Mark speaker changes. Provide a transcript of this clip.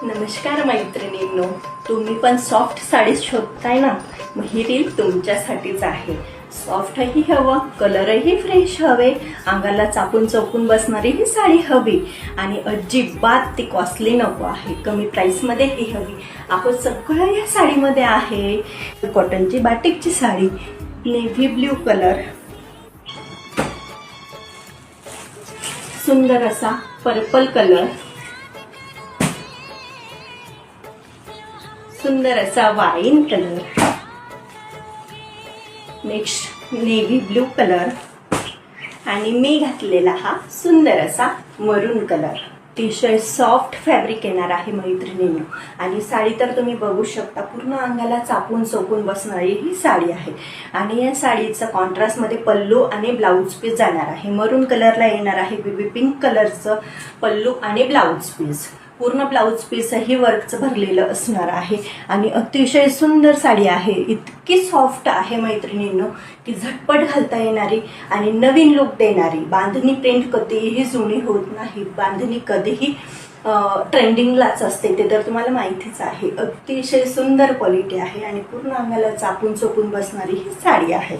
Speaker 1: नमस्कार मैत्रिणींनो, तुम्ही पण सॉफ्ट साडी शोधताय ना? मग ही रील तुमच्यासाठीच आहे. सॉफ्टही हवं, कलरही फ्रेश हवे, अंगाला चापून चौकून बसणारी ही साडी हवी आणि अजिबात ती कॉस्टली नको आहे. कमी प्राइसमध्ये ही हवी. आपण सगळं या साडीमध्ये आहे. कॉटनची बाटिकची साडी, नेव्ही ब्ल्यू कलर, सुंदर असा पर्पल कलर, सुंदर असा wine colour, next navy blue colour आणि मी घातलेला हा सुंदर असा मरून कलर. अतिशय सॉफ्ट फॅब्रिक येणार आहे मैत्रिणींनो. आणि साडी तर तुम्ही बघू शकता, पूर्ण अंगाला चापून चोपून बसणारी ही साडी आहे. आणि या साडीचा कॉन्ट्रास्टमध्ये पल्लू आणि ब्लाऊज पीस जाणार आहे. मरून कलरला येणार आहे बेबी पिंक कलरचं पल्लू आणि ब्लाऊज पीस. पूर्ण ब्लाऊज पीसही वर्कचं भरलेलं असणार आहे आणि अतिशय सुंदर साडी आहे. इतकी सॉफ्ट आहे मैत्रिणींनो की झटपट घालता येणारी आणि नवीन लुक देणारी. बांधणी प्रिंट कधीही जुनी होत नाही, बांधणी कधीही ट्रेंडिंगलाच असते, ते तर तुम्हाला माहितीच आहे. अतिशय सुंदर क्वालिटी आहे आणि पूर्ण अंगाला चापून चोपून बसणारी ही साडी आहे.